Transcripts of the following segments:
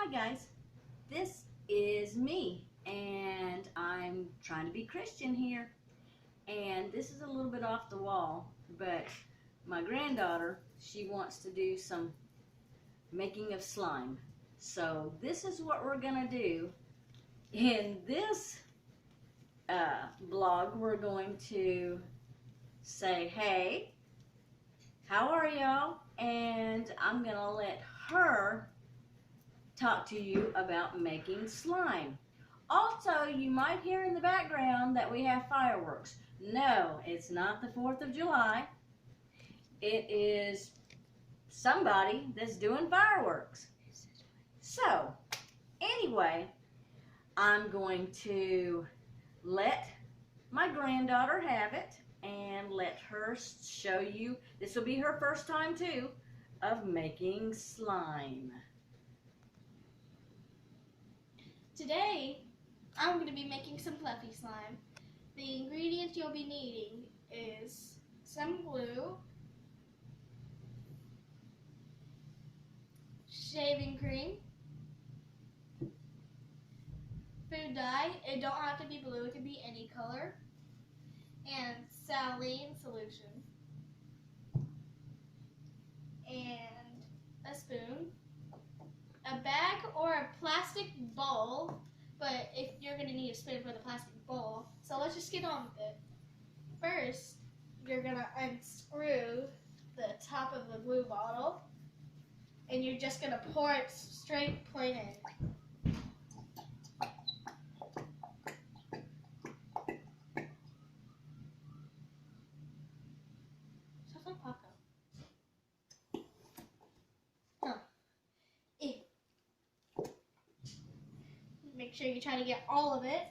Hi guys, this is me and I'm trying to be Christian here, and this is a little bit off the wall, but my granddaughter, she wants to do some making of slime. So this is what we're gonna do. In this blog, we're going to say, hey, how are y'all? And I'm gonna let her talk to you about making slime. Also, you might hear in the background that we have fireworks. No, it's not the 4th of July. It is somebody that's doing fireworks. So, anyway, I'm going to let my granddaughter have it and let her show you. This will be her first time too of making slime. Today, I'm going to be making some fluffy slime. The ingredients you'll be needing is some glue, shaving cream, food dye, it don't have to be blue, it can be any color, and saline solution, and a spoon, a bag or a plastic bowl, but if you're going to need a spoon for the plastic bowl, so let's just get on with it. First, you're going to unscrew the top of the glue bottle, and you're just going to pour it straight plain in. Sounds like popcorn. Make sure you try to get all of it.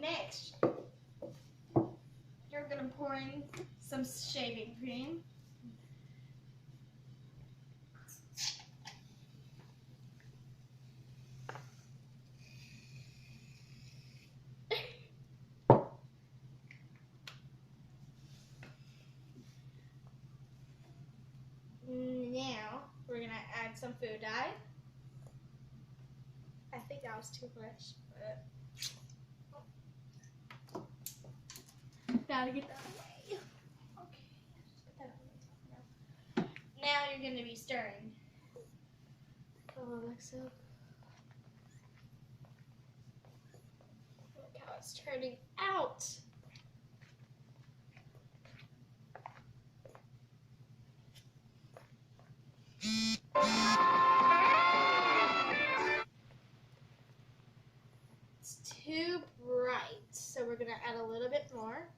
Next, you're going to pour in some shaving cream. Now, we're going to add some food dye. I think that was too much, but gotta get that away. Okay, just put that on now. You're going to be stirring. Oh, Alexa. Look how it's turning out. It's too bright, so we're going to add a little bit more.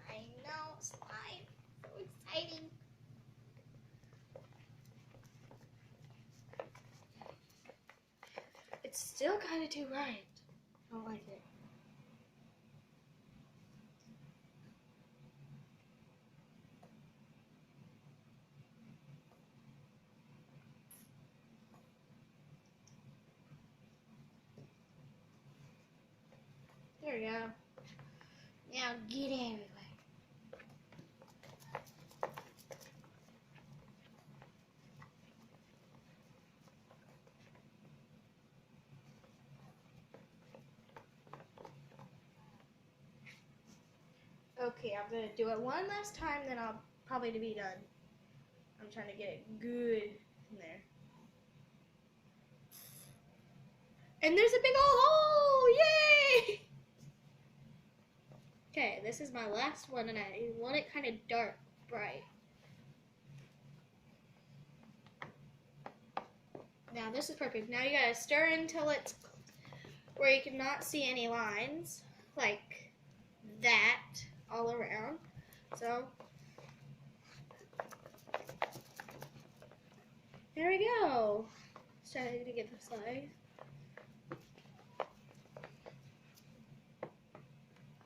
I know, slime. So exciting. It's still kind of too bright. I don't like it. There we go. Now get everywhere. Okay, I'm going to do it one last time, then I'll probably be done. I'm trying to get it good in there. And there's a big old hole! Yay! Okay, this is my last one, and I want it kind of dark, bright. Now this is perfect. Now you gotta stir until it's where you cannot see any lines. like that all around. So there we go. Starting to get the slide.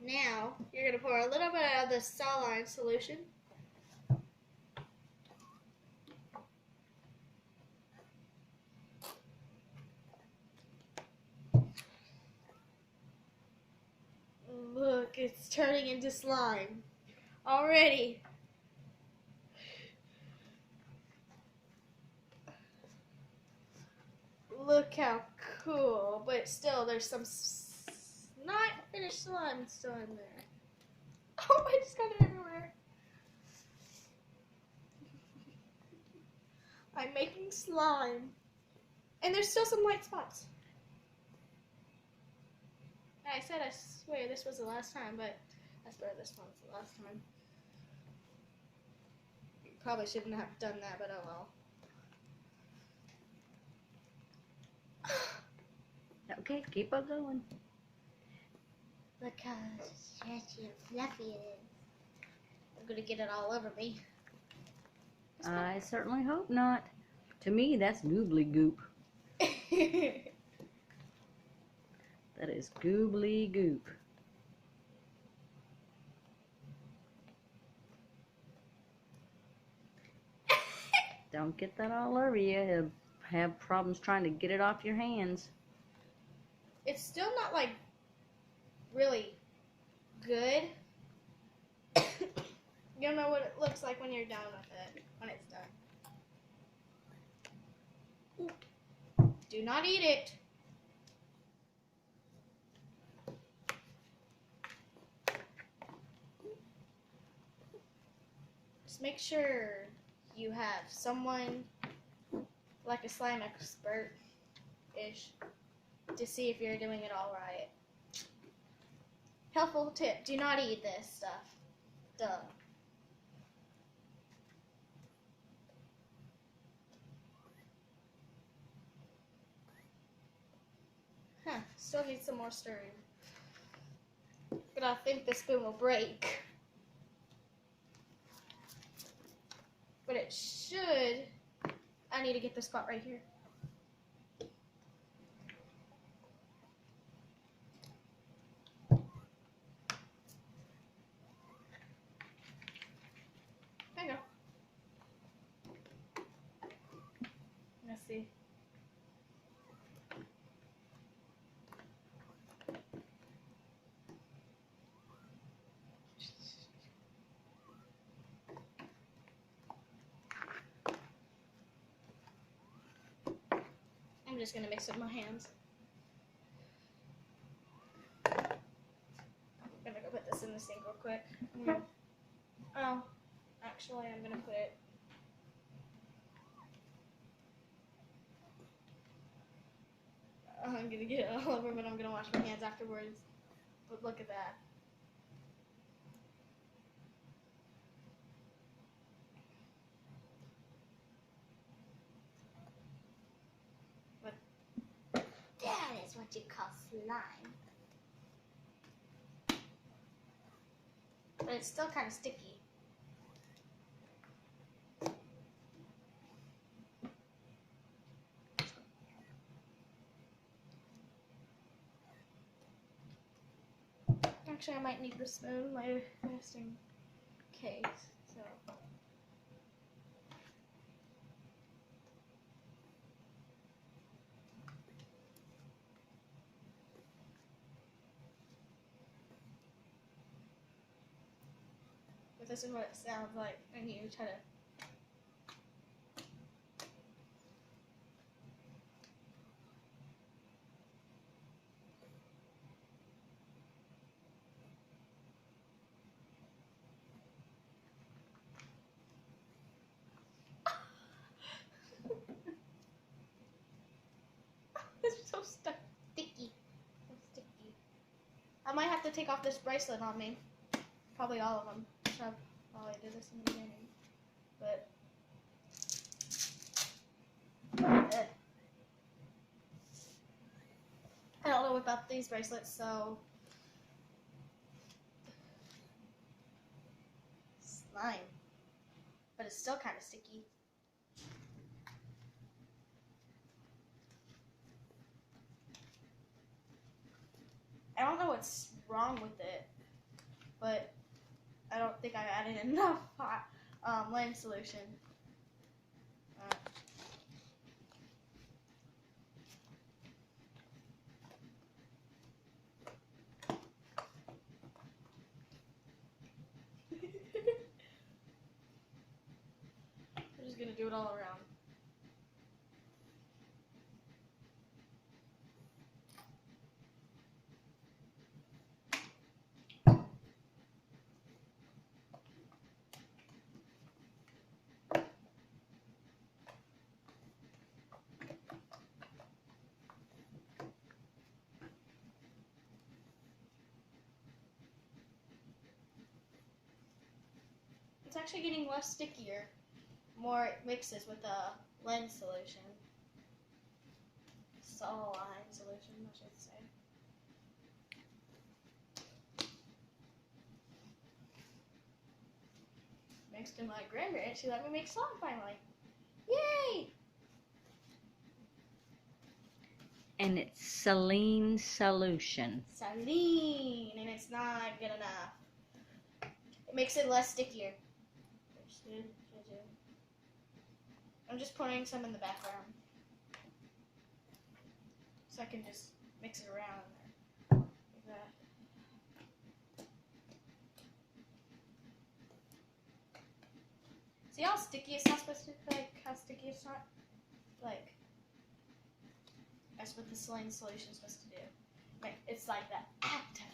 Now you're gonna pour a little bit of the saline solution. Look, it's turning into slime already. Look how cool, but still there's some not finished slime still in there. Oh, I just got it everywhere. I'm making slime. And there's still some white spots. I said I swear this was the last time, but I swear this one's the last time. Probably shouldn't have done that, but oh well. Okay, keep on going. Look how stretchy and fluffy it is. I'm gonna get it all over me. I certainly hope not. To me, that's goobly goop. That is goobly goop. Don't get that all over you. Have problems trying to get it off your hands. It's still not like really good. You'll know what it looks like when you're done with it, when it's done. Ooh. Do not eat it. Just make sure you have someone like a slime expert-ish to see if you're doing it all right. Helpful tip, do not eat this stuff. Duh. Huh, still need some more stirring. But I think the spoon will break. But it should. I need to get the spot right here. There you go. Let's see. I'm just gonna mix it with my hands. I'm gonna go put this in the sink real quick. Oh, actually, I'm gonna put it. I'm gonna get it all over, but I'm gonna wash my hands afterwards. But look at that. That is what you call slime. But it's still kind of sticky. Actually, I might need the spoon later, just in case. So. But this is what it sounds like when you try to. It's so sticky. So sticky. I might have to take off this bracelet on me. Probably all of them. I probably did this in the beginning. But. I don't know about these bracelets, so slime. But it's still kind of sticky. I don't know what's wrong with it, but I don't think I added enough lime solution. I'm just gonna do it all around. It's actually getting less stickier. More it mixes with the lens solution. Saline solution, I should say. Thanks to my grandparents, she let me make slime finally. Yay! And it's saline solution. Saline, and it's not good enough. It makes it less stickier. I'm just pouring some in the background, so I can just mix it around there, like that. See how sticky it's not supposed to be? Like how sticky it's not? Like that's what the saline solution is supposed to do. Like it's like that. Activate.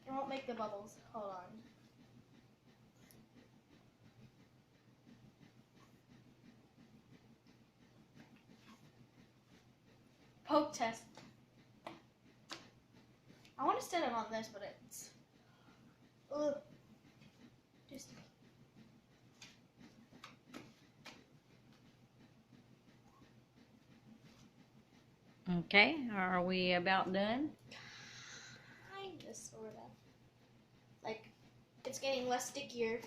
It won't make the bubbles. Hold on. Poke test. I want to set it on this, but it's just. Okay, are we about done? Kinda, sorta. Like it's getting less stickier.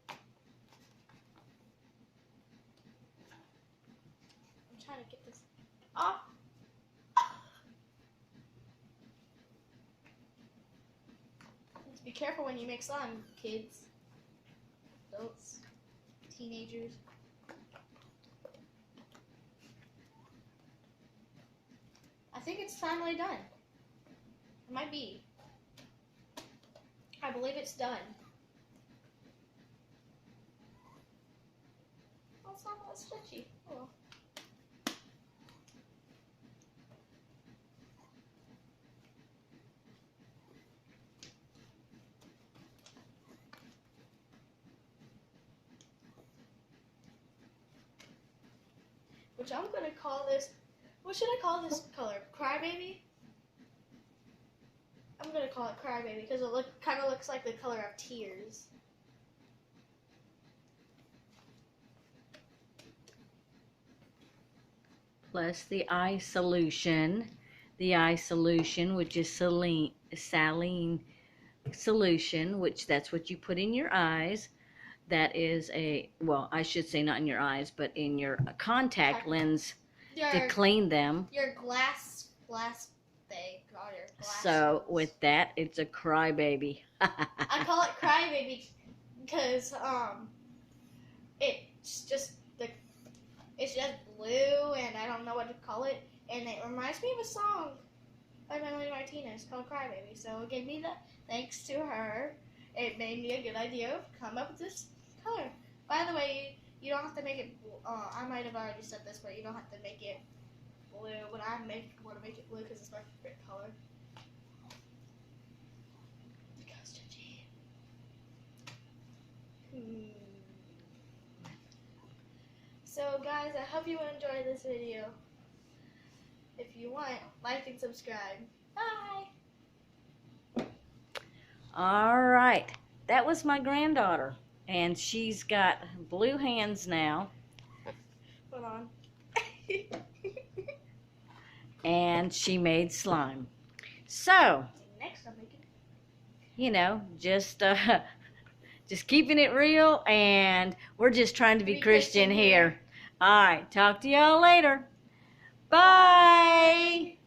I'm trying to get this off. Be careful when you make slime, kids, adults, teenagers. I think it's finally done. It might be. I believe it's done. Oh, it's not that stretchy. Oh. Which I'm gonna call this. What should I call this color? Crybaby? I'm gonna call it Crybaby because it kind of looks like the color of tears. Plus the eye solution. The eye solution, which is saline solution, which that's what you put in your eyes. That is well, I should say not in your eyes, but in your contact lens to clean them. Your glass thing, or your glass. So with that, it's a Crybaby. I call it Crybaby because it's just blue, and I don't know what to call it, and it reminds me of a song by Melanie Martinez called Crybaby. So it gave me that. Thanks to her, it made me a good idea to come up with this color. By the way, you don't have to make it. I might have already said this, but you don't have to make it blue. But I want to make it blue because it's my favorite color. Because Gigi. So guys, I hope you enjoyed this video. If you want, like and subscribe. Bye! Alright, that was my granddaughter. And she's got blue hands now. Hold on. And she made slime. So, Next, I'll make just keeping it real, and we're just trying to be Christian here. All right, talk to y'all later. Bye.